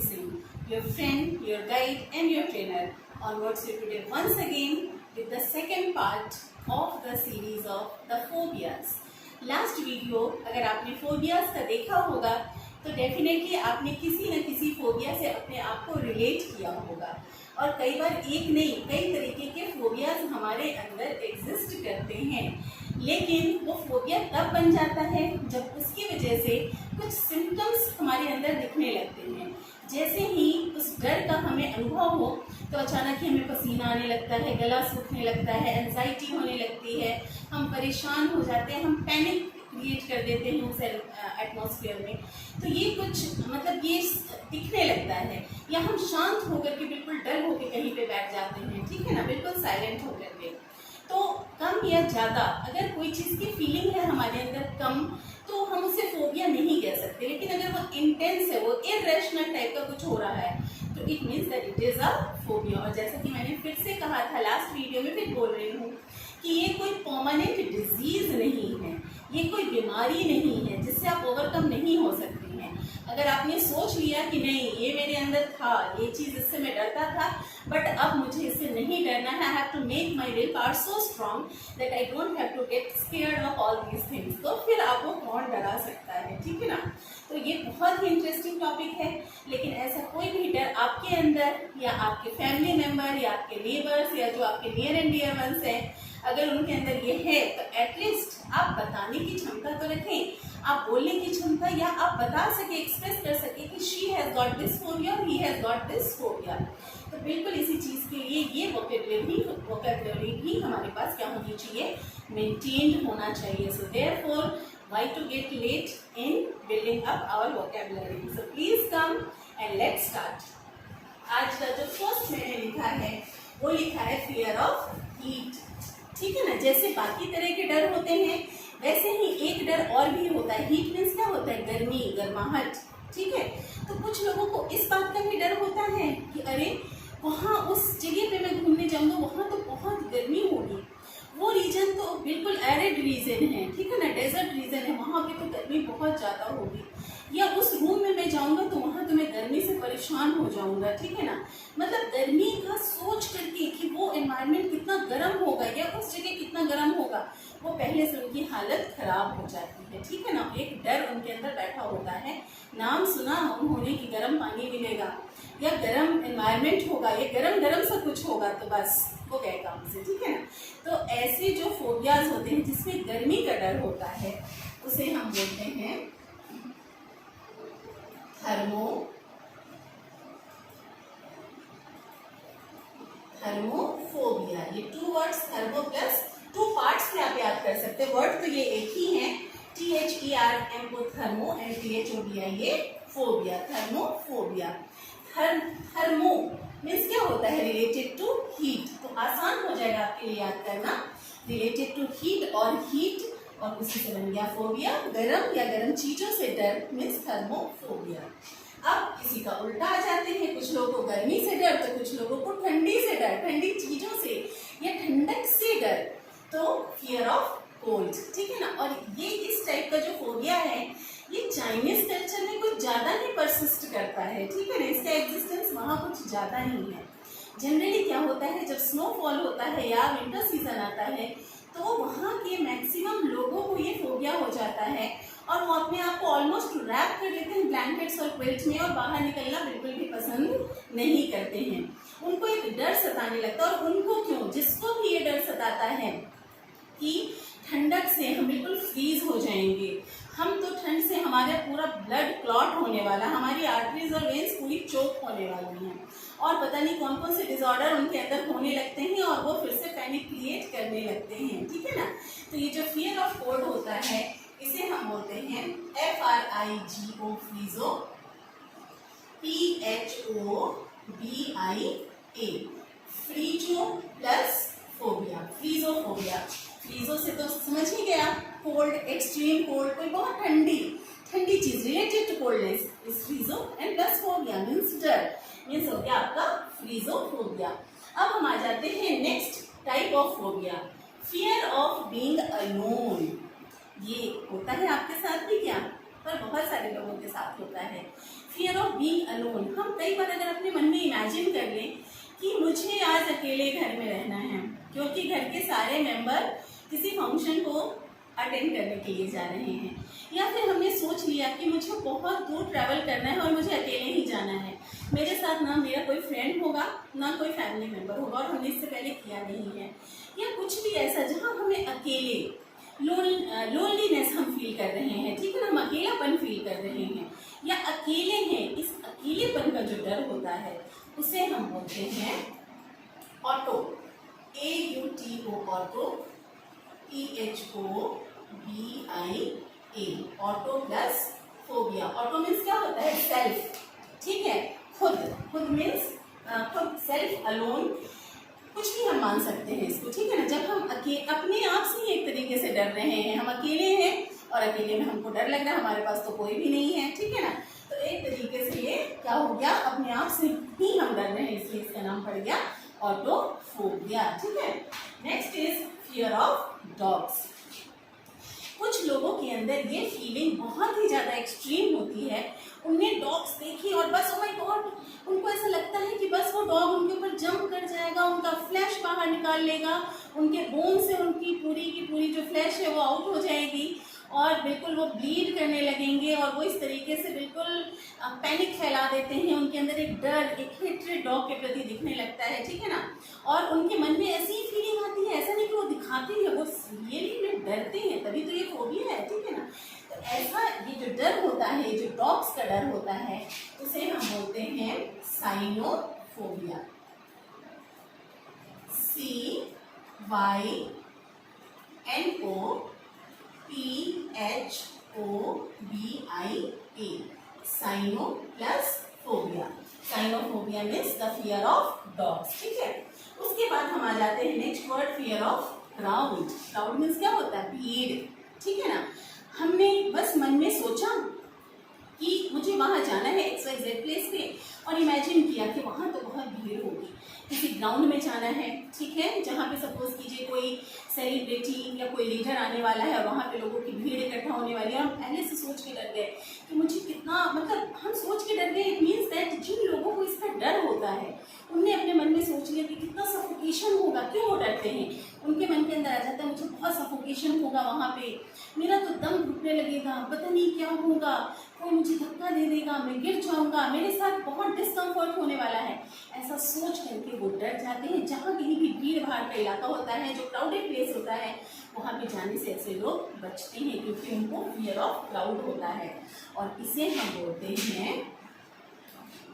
Singh, your friend, your guide and your trainer on What's Your Today once again with the second part of the series of the phobias. Last video अगर आपने phobias का देखा होगा तो definitely आपने किसी न किसी फोबिया से अपने आप को रिलेट किया होगा और कई बार एक नहीं कई तरीके के फोबियाज हमारे अंदर एग्जिस्ट करते हैं, लेकिन वो फोबिया तब बन जाता है जब उसकी वजह से कुछ सिम्टम्स हमारे अंदर दिखने लगते हैं। जैसे ही उस डर का हमें अनुभव हो तो अचानक ही हमें पसीना आने लगता है, गला सूखने लगता है, एंजाइटी होने लगती है, हम परेशान हो जाते हैं, हम पैनिक क्रिएट कर देते हैं उस एटमॉस्फेयर में। तो ये कुछ मतलब ये दिखने लगता है या हम शांत होकर के बिल्कुल डर होकर कहीं पे बैठ जाते हैं, ठीक है ना, बिल्कुल साइलेंट होकर के। तो कम या ज़्यादा अगर कोई चीज़ की फीलिंग है हमारे अंदर कम तो हम उसे फोबिया नहीं कह सकते, लेकिन अगर वो इंटेंस है, वो इरेशनल टाइप का कुछ हो रहा है तो it means that it is a phobia. और जैसा कि मैंने फिर से कहा था लास्ट वीडियो में, फिर बोल रही हूँ कि ये कोई परमानेंट डिजीज नहीं है, ये कोई बीमारी नहीं है जिससे आप ओवरकम नहीं हो सकते हैं। अगर आपने सोच लिया कि नहीं ये मेरे अंदर था, ये चीज़ इससे मैं डरता था बट अब मुझे इससे नहीं डरना है, I have to make my will power so strong that I don't have to get scared of all these things, तो फिर आपको कौन डरा सकता है, ठीक है ना। तो ये बहुत ही इंटरेस्टिंग टॉपिक है, लेकिन ऐसा कोई भी डर आपके अंदर या आपके फैमिली मेम्बर या आपके नेबर्स या जो आपके नियर एंड डियर वंस हैं अगर उनके अंदर ये है तो एटलीस्ट आप बताने की क्षमता तो रखें, आप बोलने की क्षमता या आप बता सके, एक्सप्रेस कर सके कि she has got this phobia, he has got this phobia. तो बिल्कुल इसी चीज़ के लिए ये वोकैबुलरी भी हमारे पास क्या होनी चाहिए, मेंटेन्ड होना चाहिए। So therefore why to get late in building up our vocabulary? So please come and let's start. आज का जो फर्स्ट मैंने लिखा है वो लिखा है फियर ऑफ हीट, ठीक है ना। जैसे बाकी तरह के डर होते हैं वैसे ही एक डर और भी होता है। हीट मीन्स क्या होता है, गर्मी, गर्माहट, ठीक है। तो कुछ लोगों को इस बात का भी डर होता है कि अरे वहाँ उस जगह पे मैं घूमने जाऊँगा, वहाँ तो बहुत गर्मी होगी, वो रीजन तो बिल्कुल एरिड रीजन है, ठीक है ना, डेजर्ट रीजन है, वहाँ पे तो गर्मी बहुत ज़्यादा होगी, या उस रूम में मैं जाऊँगा तो वहाँ तो मैं गर्मी से परेशान हो जाऊँगा, ठीक है ना। मतलब गर्मी का सोच करके कि वो एनवायरनमेंट कितना गर्म होगा या उस जगह कितना गर्म होगा, वो पहले से उनकी हालत खराब हो जाती है, ठीक है ना। एक डर उनके अंदर बैठा होता है, नाम सुना उन्होंने कि गर्म पानी मिलेगा या गर्म एनवायरनमेंट होगा या गरम गरम सा कुछ होगा तो बस वो गए काम से, ठीक है ना। तो ऐसे जो फोबियाज होते हैं जिसमें गर्मी का डर होता है उसे हम बोलते हैं थर्मोफोबिया। ये two words thermo plus two parts में आप याद कर सकते हैं। वर्ड तो ये एक ही है, THERMO थर्मो एंड THOBI ये फोबिया, थर्मोफोबिया। थर्मो मीन्स क्या होता है, रिलेटेड टू हीट, तो आसान हो जाएगा आपके लिए याद करना। रिलेटेड टू हीट और हीट और उसी से बन गया फोबिया, गरम या गरम चीजों से डर मीन्स थर्मोफोबिया। अब इसी का उल्टा आ जाते हैं, कुछ लोगों को गर्मी से डर तो कुछ लोगों को ठंडी से डर, ठंडी चीजों से या ठंडक से डर, तो फियर ऑफ कोल्ड, ठीक है ना। और ये इस टाइप का जो फोबिया है ये चाइनीज कल्चर में कुछ ज्यादा ही परसिस्ट करता है, ठीक है ना, इसका एग्जिस्टेंस वहाँ कुछ ज्यादा ही है। जनरली क्या होता है जब स्नोफॉल होता है या विंटर सीजन आता है तो वहाँ के मैक्सिमम लोगों को ये फोबिया हो जाता है और वो अपने आप को ऑलमोस्ट रैप कर लेते हैं ब्लैंकेट्स और क्विल्ट में और बाहर निकलना बिल्कुल भी पसंद नहीं करते हैं। उनको एक डर सताने लगता है, और उनको क्यों, जिसको भी ये डर सताता है कि ठंडक से हम बिल्कुल फ्रीज हो जाएंगे, हम तो ठंड से हमारा पूरा ब्लड क्लॉट होने वाला, हमारी आर्टरीज और वेन्स पूरी चोक होने वाली हैं और पता नहीं कौन कौन से डिसऑर्डर उनके अंदर होने लगते हैं और वो फिर से पैनिक क्रिएट करने लगते हैं, ठीक है ना। तो ये जो फियर ऑफ कोल्ड होता है इसे हम बोलते हैं FRIGO फ्रीजो, PHOBIA, फ्रीजो प्लस फोबिया, फ्रीजोफोबिया। फ्रीजो से तो समझ ही गया, कोल्ड, एक्सट्रीम कोल्ड, कोई बहुत ठंडी चीज related to coldness is frigo and plus phobia means डर, मीन्स हो गया आपका फ्रीजोफोबिया। अब हम आ जाते हैं next type of phobia, fear of being alone. ये होता है आपके साथ भी क्या, पर बहुत सारे लोगों के साथ होता है। Fear of being alone. हम कई बार अगर अपने मन में इमेजिन कर लें कि मुझे आज अकेले घर में रहना है क्योंकि घर के सारे मेंबर किसी फंक्शन को अटेंड करने के लिए जा रहे हैं, या फिर हमने सोच लिया कि मुझे बहुत दूर ट्रैवल करना है और मुझे अकेले ही जाना है, मेरे साथ ना मेरा कोई फ्रेंड होगा ना कोई फैमिली मेंबर होगा और हमने इससे पहले किया नहीं है, या कुछ भी ऐसा जहाँ हमें अकेले लोनलीनेस हम फील कर रहे हैं, ठीक है ना, हम अकेलापन फील कर रहे हैं या अकेले हैं, इस अकेलेपन का जो डर होता है उसे हम बोलते हैं auto, AUTO, auto, THOBIA, auto plus phobia. Auto means क्या होता है? सेल्फ, ठीक है, खुद। खुद मीन्स खुद, सेल्फ, अलोन, कुछ भी हम मान सकते हैं इसको, ठीक है ना। जब हम अपने आप से ही एक तरीके से डर रहे हैं, हम अकेले हैं और अकेले में हमको डर लग रहा है, हमारे पास तो कोई भी नहीं है, ठीक है ना, तो एक तरीके से ये क्या हो गया, अपने आप से ही हम डर रहे हैं, इसलिए इसका नाम पड़ गया ऑटोफोबिया, ठीक है। Next is fear of dogs. कुछ लोगों के अंदर ये फीलिंग बहुत ही ज़्यादा एक्सट्रीम होती है, उनने डॉग्स देखी और बस ओ माय गॉड, उनको ऐसा लगता है कि बस वो डॉग उनके ऊपर जंप कर जाएगा, उनका फ्लैश बाहर निकाल लेगा, उनके बोन से उनकी पूरी की पूरी जो फ्लैश है वो आउट हो जाएगी और बिल्कुल वो ब्लीड करने लगेंगे और वो इस तरीके से बिल्कुल पैनिक फैला देते हैं, उनके अंदर एक डर, एक हेट्रेड डॉग के प्रति दिखने लगता है, ठीक है ना, और उनके मन में ऐसी ही फीलिंग आती है, ऐसा नहीं कि वो दिखाते हैं, वो रियली में डरते हैं, तभी तो ये फोबिया है, ठीक है ना। तो ऐसा ये जो डर होता है, जो डॉग्स का डर होता है, उसे हम बोलते हैं cynophobia, CYNOPHOBIA, cyno plus phobia. Cynophobia means the fear of dogs, ठीक है। उसके बाद हम आ जाते हैं next word, fear of crowd. Crowd means क्या होता है? भीड़, ठीक है ना। हमने बस मन में सोचा कि मुझे वहाँ जाना है XYZ प्लेस पे और इमेजिन किया कि वहाँ तो बहुत भीड़ होगी, किसी ग्राउंड में जाना है, ठीक है, जहाँ पे सपोज कीजिए कोई सेलिब्रिटी या कोई लीडर आने वाला है, वहाँ पे लोगों की भीड़ इकट्ठा होने वाली है, हम पहले से सोच के डर गए कि मुझे कितना, मतलब हम सोच के डर गए, इट मीन्स दैट जिन लोगों को इसका डर होता है उनने अपने मन में सोच लिया कि कितना सफोकेशन होगा, क्यों वो डरते हैं, उनके मन के अंदर आ जाता है मुझे बहुत सफोकेशन होगा वहाँ पे, मेरा तो दम घुटने लगेगा, पता नहीं क्या होगा, कोई मुझे धक्का दे देगा, मैं गिर जाऊंगा, मेरे साथ बहुत डिस्कम्फर्ट होने वाला है, ऐसा सोच करके वो डर जाते हैं। जहाँ कहीं भी भीड़ भाड़ का इलाका होता है, जो क्राउडेड प्लेस होता है, वहाँ पे जाने से ऐसे लोग बचते हैं क्योंकि उनको फियर ऑफ क्राउड होता है। और इसे हम बोलते हैं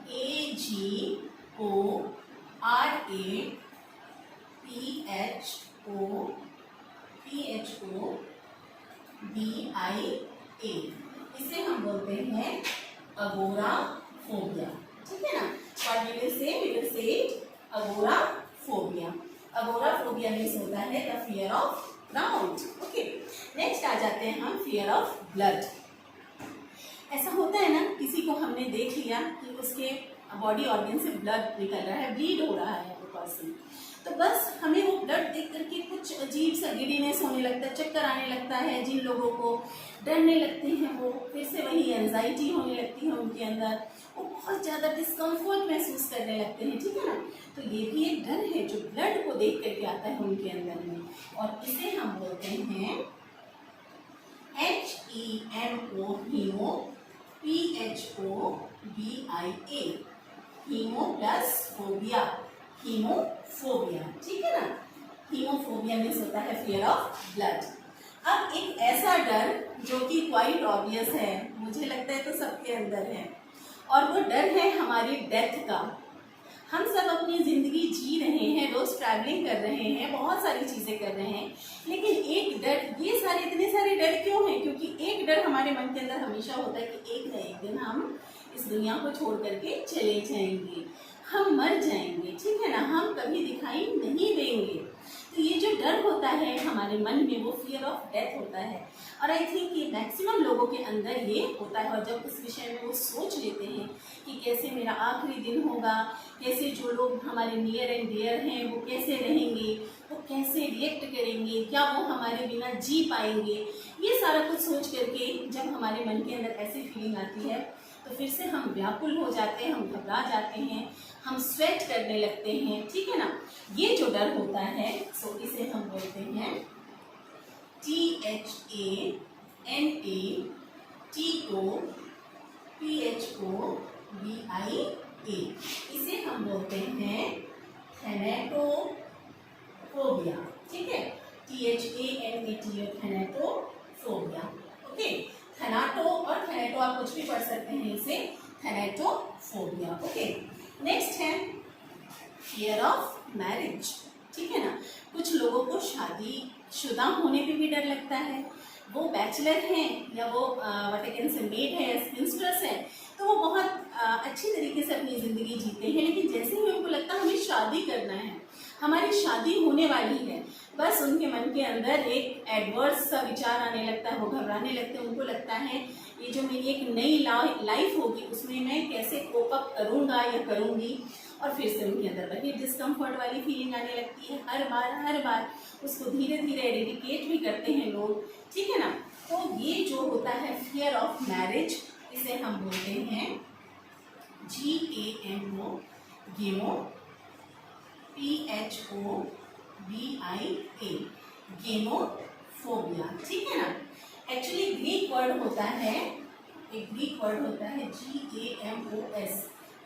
AGORAPHOBIA, इसे हम बोलते हैं अगोराफोबिया, ठीक है ना। What we will say agoraphobia. Agoraphobia means होता है the fear of crowd, okay. Next आ जाते हैं हम फियर ऑफ ब्लड। ऐसा होता है ना, किसी को हमने देख लिया कि उसके बॉडी ऑर्गन से ब्लड निकल रहा है, ब्लीड हो रहा है वो पर्सन, तो बस हमें वो ब्लड देख करके कुछ अजीब सा गिडीनेस होने लगता है, चक्कर आने लगता है, जिन लोगों को डरने लगते हैं वो फिर से वही एंजाइटी होने लगती है उनके अंदर, वो बहुत ज़्यादा डिस्कम्फर्ट महसूस करने लगते हैं, ठीक है ना। तो ये भी एक डर है जो ब्लड को देख करके आता है उनके अंदर में, और इसे हम बोलते हैं HEMO, hemo, PHOBIA, hemo plus phobia, hemophobia, ठीक है ना। हीमोफोबिया मीन्स होता है फियर ऑफ ब्लड। अब एक ऐसा डर जो कि क्वाइट ऑब्वियस है, मुझे लगता है तो सबके अंदर है, और वो डर है हमारी डेथ का। हम सब अपनी ज़िंदगी जी रहे हैं, रोज़ ट्रैवलिंग कर रहे हैं, बहुत सारी चीज़ें कर रहे हैं, लेकिन एक डर, ये सारे इतने सारे डर क्यों हैं? क्योंकि एक डर हमारे मन के अंदर हमेशा होता है कि एक न एक दिन हम इस दुनिया को छोड़ करके चले जाएंगे, हम मर जाएंगे, ठीक है ना, हम कभी दिखाई नहीं देंगे। तो ये जो डर होता है हमारे मन में, वो फियर ऑफ डेथ होता है, और आई थिंक ये मैक्सिमम लोगों के अंदर ये होता है। और जब उस विषय में वो सोच लेते हैं कि कैसे मेरा आखिरी दिन होगा, कैसे जो लोग हमारे नियर एंड डियर हैं वो कैसे रहेंगे, वो कैसे रिएक्ट करेंगे, क्या वो हमारे बिना जी पाएंगे, ये सारा कुछ सोच करके जब हमारे मन के अंदर ऐसी फीलिंग आती है तो फिर से हम व्याकुल हो जाते हैं, हम घबरा जाते हैं, हम स्वेट करने लगते हैं, ठीक है ना। ये जो डर होता है सो इसे हम बोलते हैं THANATOPHOBIA। इसे हम बोलते हैं थैनेटोफोबिया, ठीक है। THANATO thanatophobia, okay. थैनाटो और थैनेटो आप कुछ भी पढ़ सकते हैं, इसे थैनेटोफोबिया, ओके। नेक्स्ट है फियर ऑफ मैरिज, ठीक है ना। कुछ लोगों को शादीशुदा होने पे भी डर लगता है। वो बैचलर हैं या वो मेड है, स्पिंस्टर्स हैं, तो वो बहुत अच्छी तरीके से अपनी ज़िंदगी जीते हैं, लेकिन जैसे ही उनको लगता है हमें शादी करना है, हमारी शादी होने वाली है, बस उनके मन के अंदर एक एडवर्स सा विचार आने लगता है, वो घबराने लगते हैं। उनको लगता है ये जो मेरी एक नई लाइफ होगी उसमें मैं कैसे कोप अप करूँगा या करूँगी, और फिर से उनके अंदर वही डिस्कम्फर्ट वाली फीलिंग आने लगती है। हर बार उसको धीरे धीरे एरेडिकेट भी करते हैं लोग, ठीक है ना। तो ये जो होता है फियर ऑफ मैरिज, इसे हम बोलते हैं GAMO, गेमो, PHOBIA, गेमोफोबिया, ठीक है ना। एक्चुअली ग्रीक वर्ड होता है, एक ग्रीक वर्ड होता है GAMOS,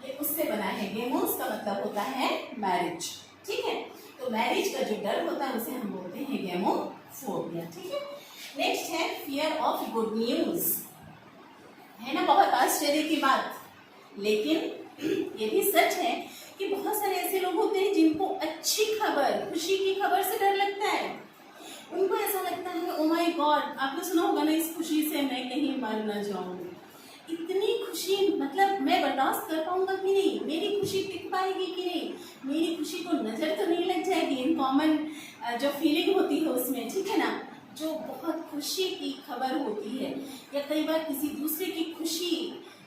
ये उससे बना है। गेमोस का मतलब होता है मैरिज, ठीक है। तो मैरिज का जो डर होता है उसे हम बोलते हैं गेमोफोबिया, ठीक है। नेक्स्ट है फियर ऑफ गुड न्यूज, है ना, बहुत आश्चर्य की बात, लेकिन ये भी सच है कि बहुत सारे ऐसे लोग होते हैं जिनको अच्छी खबर, खुशी की खबर से डर लगता है। उनको ऐसा लगता है ओ माय गॉड, आपने सुना होगा ना, इस खुशी से मैं कहीं मर न जाऊं, इतनी खुशी, मतलब मैं बर्दाश्त कर पाऊंगा कि नहीं, मेरी खुशी टिक पाएगी कि नहीं, मेरी खुशी को नज़र तो नहीं लग जाएगी। इन कॉमन जो फीलिंग होती है उसमें, ठीक है ना, जो बहुत खुशी की खबर होती है, या कई बार किसी दूसरे की खुशी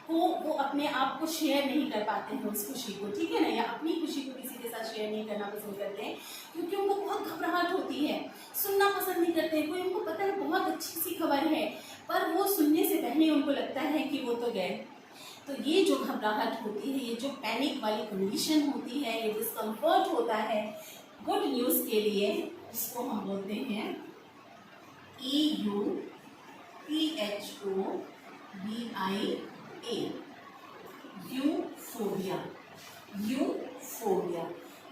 को वो अपने आप को शेयर नहीं कर पाते हैं उस खुशी को, ठीक है ना, या अपनी खुशी को किसी के साथ शेयर नहीं करना पसंद करते हैं क्योंकि उनको बहुत घबराहट होती है, सुनना पसंद नहीं करते हैं। कोई उनको पता है बहुत अच्छी सी खबर है, पर वो सुनने से पहले उनको लगता है कि वो तो गए। तो ये जो घबराहट होती है, ये जो पैनिक वाली कंडीशन होती है, ये डिस्कम्फर्ट होता है गुड न्यूज़ के लिए, इसको हम बोलते हैं EUPHOBIA, यूफोबिया। यूफोबिया,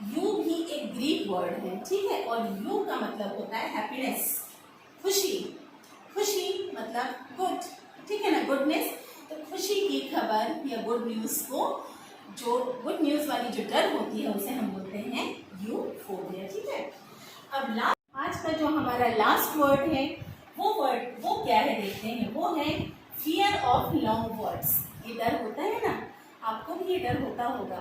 यू भी एक ग्रीक वर्ड है, ठीक है, और यू का मतलब होता है हैप्पीनेस, खुशी। खुशी मतलब गुड, ठीक है ना, गुडनेस। तो खुशी की खबर या गुड न्यूज़ को, जो गुड न्यूज़ वाली जो डर होती है उसे हम बोलते हैं यूफोबिया, ठीक है। अब आज का जो हमारा लास्ट वर्ड है वो क्या है देखते हैं, वो है फियर ऑफ लॉन्ग वर्ड्स। ये डर होता है ना, आपको भी ये डर होता होगा,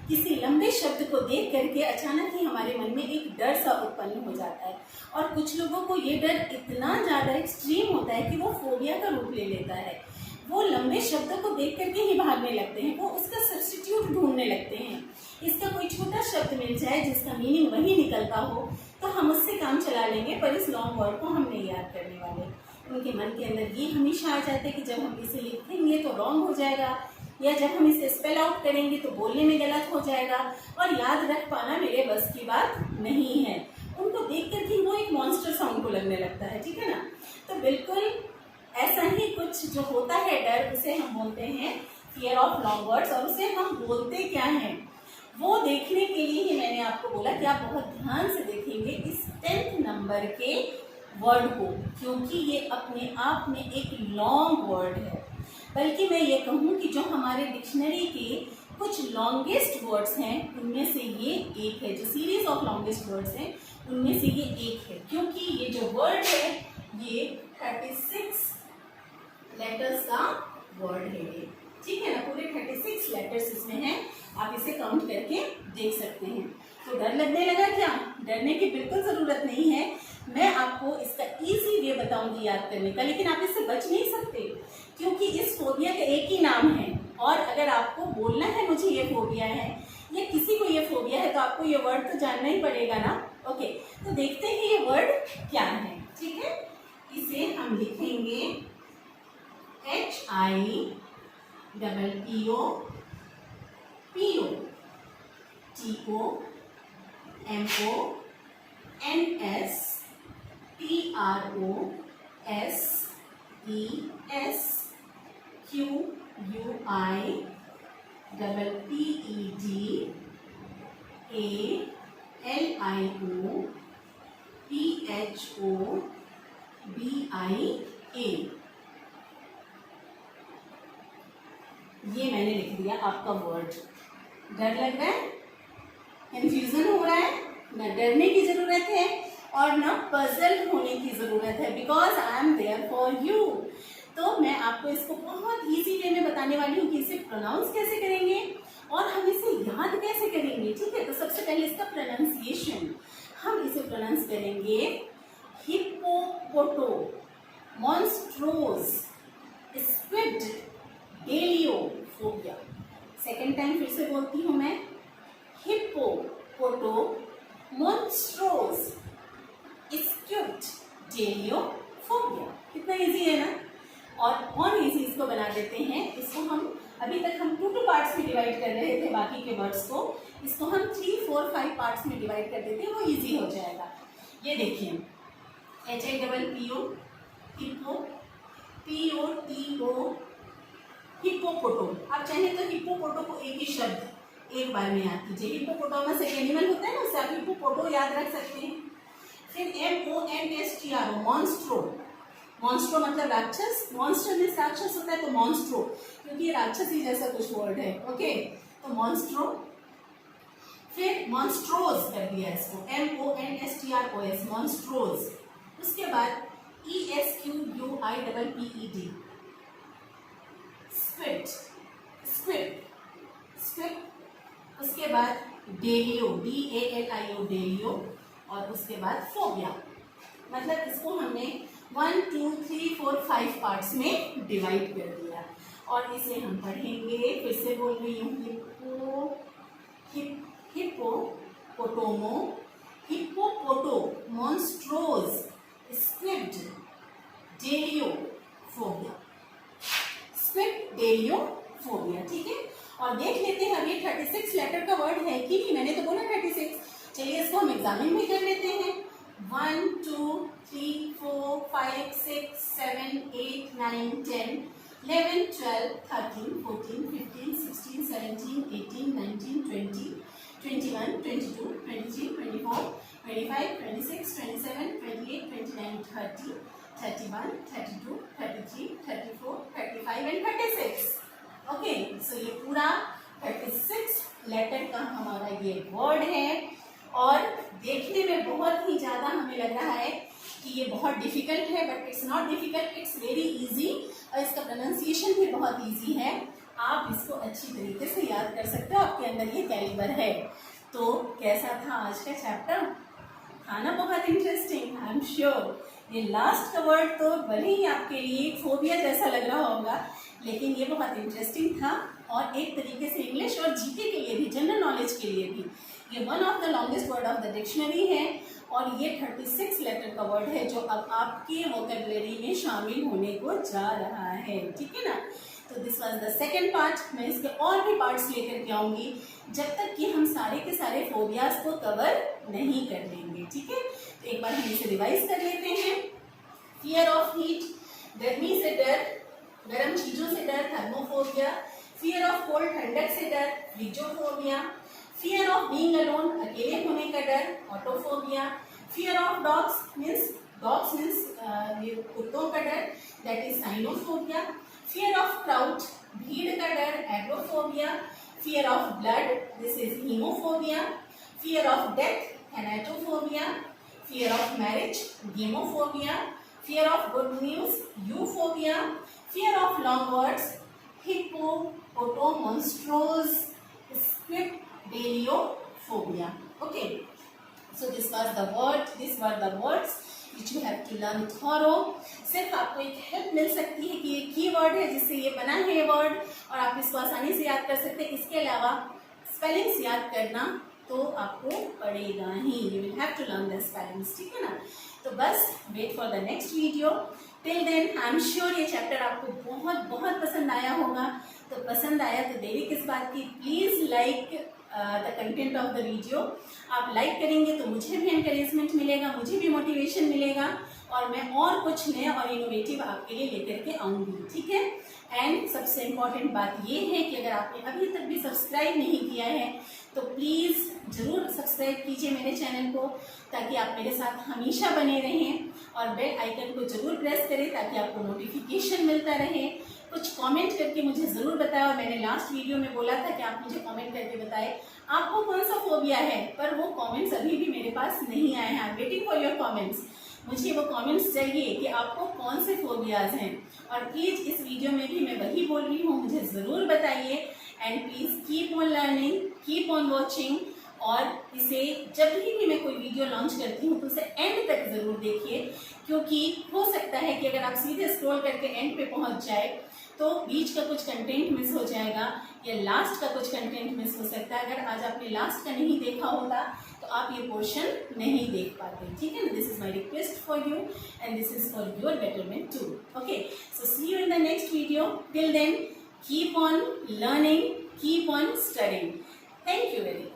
किसी लंबे शब्द को देख करके अचानक ही हमारे मन में एक डर सा उत्पन्न हो जाता है, और कुछ लोगों को ये डर इतना ज़्यादा एक्सट्रीम होता है कि वो फोबिया का रूप ले लेता है। वो लंबे शब्दों को देख करके ही भागने लगते हैं, वो उसका सब्स्टिट्यूट ढूंढने लगते हैं। इसका कोई छोटा शब्द मिल जाए जिसका मीनिंग वही निकलता हो तो हम उससे काम चला लेंगे, पर इस लॉन्ग वर्ड को हम नहीं याद करने वाले। उनके मन के अंदर ये हमेशा आ जाता है कि जब हम इसे लिखेंगे तो रॉन्ग हो जाएगा, या जब हम इसे स्पेल आउट करेंगे तो बोलने में गलत हो जाएगा, और याद रख पाना मेरे बस की बात नहीं है। उनको देख करके वो एक मॉन्स्टर सा उनको लगने लगता है, ठीक है ना। तो बिल्कुल ऐसा ही कुछ जो होता है डर, उसे हम बोलते हैं फियर ऑफ लॉन्ग वर्ड्स। और उसे हम बोलते क्या हैं वो देखने के लिए ही मैंने आपको बोला कि आप बहुत ध्यान से देखेंगे इस 10th नंबर के वर्ड को, क्योंकि ये अपने आप में एक लॉन्ग वर्ड है। बल्कि मैं ये कहूँ कि जो हमारे डिक्शनरी के कुछ लॉन्गेस्ट वर्ड्स हैं उनमें से ये एक है, जो सीरीज ऑफ लॉन्गेस्ट वर्ड्स हैं उनमें से ये एक है, क्योंकि ये जो वर्ड है ये 36 लेटर्स का वर्ड है, ठीक है ना। पूरे 36 लेटर्स इसमें हैं, आप इसे काउंट करके देख सकते हैं। तो डर लगने लगा क्या? डरने की बिल्कुल ज़रूरत नहीं है। मैं आपको इसका इजी वे बताऊंगी याद करने का, लेकिन आप इससे बच नहीं सकते क्योंकि इस फोबिया का एक ही नाम है। और अगर आपको बोलना है मुझे ये फोबिया है या किसी को ये फोबिया है तो आपको ये वर्ड तो जानना ही पड़ेगा ना। ओके, तो देखते हैं ये वर्ड क्या है, ठीक है। इसे हम लिखेंगे HIER double PO PO TO MO NS TROS ES QUI double PED ALIO PHO BIA। ये मैंने लिख दिया आपका वर्ड। डर लग रहा है, कंफ्यूजन हो रहा है? ना डरने की जरूरत है और ना पजल होने की जरूरत है, because I am there for you. तो मैं आपको इसको बहुत इजी वे में बताने वाली हूँ कि इसे प्रोनाउंस कैसे करेंगे और हम इसे याद कैसे करेंगे। ठीक है, तो सबसे पहले इसका प्रोनाउंसिएशन, हम इसे प्रोनाउंस करेंगे हिप्पोपोटो, मॉन्स्ट्रोस, स्क्विड, डेलियोफोबिया। सेकेंड टाइम फिर से बोलती हूँ मैं, हिप्पोपोटो, मॉन्स्ट्रोस, स्क्विड, डेलियोफोबिया। कितना इजी है ना। और इजी इसको बना देते हैं। इसको हम अभी तक हम 2 पार्ट्स में डिवाइड कर रहे थे बाकी के वर्ड्स को, इसको हम 3, 4, 5 पार्ट्स में डिवाइड कर देते हैं, वो इजी हो जाएगा। ये देखिए, HIPPO, हिप्पो, POTO, हिप्पोपोटो। आप चाहे तो हिप्पोपोटो को एक ही शब्द एक बार में याद कीजिए। हिप्पोपोटामस एक एनिमल होता है ना, उससे आप हिप्पोपोटो याद रख सकते हैं। फिर MONSTRO, मॉन्स्ट्रो। मॉन्स्ट्रो मतलब राक्षस, मॉन्स्टर में राक्षस होता है तो मॉन्स्ट्रो, क्योंकि ये राक्षसी जैसा कुछ वर्ड है। ओके, तो मॉन्स्ट्रो। फिर मॉन्स्ट्रोज कर दिया इसको, MONSTROS, मॉन्स्ट्रोज। उसके बाद ESQUIPPED, स्क्विड, स्क्विड, स्क्विड। उसके बाद डेलियो, DALIO, डेलियो। और उसके बाद फोबिया। मतलब इसको हमने 1, 2, 3, 4, 5 पार्ट्स में डिवाइड कर दिया और इसे हम पढ़ेंगे। फिर से बोल रही हूँ, हिप्पोपोटोमो, हिप्पोपोटो, मॉन्स्ट्रोज, स्क्विड, डेलियोफोबिया, स्क्विड, डेलियोफोबिया। ठीक है, और देख लेते हैं अब ये 36 लेटर का वर्ड है कि नहीं। मैंने तो बोला 36। चलिए इसको हम एग्जामिन भी कर लेते हैं। 1, 2, 3, 4, 5, 6, 7, 8, 9, 10, 11, 12, 13, 14, 15, 16, 17, 18, 19, 20, 21, 22, 23, 24, 25, 26, 27, 28, 29, 30, 31, 32, 33, 34, 35 एंड 36। ओके, सो ये पूरा 36 लेटर का हमारा ये वर्ड है और देखने में बहुत ही ज़्यादा हमें लग रहा है कि ये बहुत डिफिकल्ट है, but it's not difficult, it's very easy. और इसका प्रोनाउंसिएशन भी बहुत इजी है। आप इसको अच्छी तरीके से याद कर सकते हो, आपके अंदर ये कैलिबर है। तो कैसा था आज का चैप्टर? था ना बहुत इंटरेस्टिंग? I am sure. ये लास्ट का वर्ड तो भले ही आपके लिए फोबिया जैसा लग रहा होगा, लेकिन ये बहुत इंटरेस्टिंग था और एक तरीके से इंग्लिश और जीके के लिए भी, जनरल नॉलेज के लिए भी ये one of the longest word of the dictionary है। और ये 36 लेटर का वर्ड है जो अब आपके वोकैबुलरी में शामिल होने को जा रहा है। ठीक है ना। तो this was the second part. मैं इसके और भी पार्ट्स लेकर के आऊंगी जब तक कि हम सारे के सारे फोबियाज को कवर नहीं कर लेंगे। ठीक है, तो एक बार हम इसे रिवाइज कर लेते हैं। फियर ऑफ हीट, गर्मी से डर, गर्म चीजों से डर, थर्मोफोबिया। फियर ऑफ कोल्ड, ठंडक से डर, frigophobia. Fear of being alone, अकेले होने का डर, autophobia. Fear of dogs means कुत्तों का डर, that is cynophobia. Fear of crowd, भीड़ का डर, agrophobia. Fear of blood, this is hemophobia. Fear of death, hematophobia. Fear of marriage, gamophobia. Fear of good news, euphobia. Fear of long words, hippopotomonstrosesquippedaliophobia. Okay, so these were the words which you have to learn thorough. सिर्फ आपको एक help मिल सकती है कि ये की word है जिससे ये बना है ये वर्ड और आप इसको आसानी से याद कर सकते हैं। इसके अलावा स्पेलिंग्स याद करना तो आपको पड़ेगा ही, you will have to learn this parents, ठीक है ना। तो बस wait for the next video. Till then I am sure ये चैप्टर आपको बहुत बहुत पसंद आया होगा। तो पसंद आया तो देरी किस बात की, please like the content of the video. आप लाइक करेंगे तो मुझे भी एनकरेजमेंट मिलेगा, मुझे भी मोटिवेशन मिलेगा, और मैं और कुछ नया और इनोवेटिव आपके लिए लेकर के आऊँगी, ठीक है। एंड सबसे इम्पॉर्टेंट बात ये है कि अगर आपने अभी तक भी सब्सक्राइब नहीं किया है तो प्लीज़ ज़रूर सब्सक्राइब कीजिए मेरे चैनल को, ताकि आप मेरे साथ हमेशा बने रहें, और बेल आइकन को ज़रूर प्रेस करें ताकि आपको नोटिफिकेशन मिलता रहे। कुछ कमेंट करके मुझे ज़रूर बताएं, और मैंने लास्ट वीडियो में बोला था कि आप मुझे कमेंट करके बताएं आपको कौन सा फोबिया है, पर वो कमेंट्स अभी भी मेरे पास नहीं आए हैं। I am waiting for your comments. मुझे वो कमेंट्स चाहिए कि आपको कौन से फोबियाज हैं, और प्लीज़ इस वीडियो में भी मैं वही बोल रही हूँ, मुझे ज़रूर बताइए। And please keep on learning, keep on watching, और इसे जब भी मैं कोई वीडियो लॉन्च करती हूँ तो उसे एंड तक ज़रूर देखिए, क्योंकि हो सकता है कि अगर आप सीधे स्क्रॉल करके एंड पे पहुँच जाए तो बीच का कुछ कंटेंट मिस हो जाएगा, या लास्ट का कुछ कंटेंट मिस हो सकता है। अगर आज आपने लास्ट का नहीं देखा होता तो आप ये पोर्शन नहीं देख पाते, ठीक है ना। This is my request for you and this is for your betterment too. Okay, so see you in the next video. Till then keep on learning, keep on studying. Thank you very much.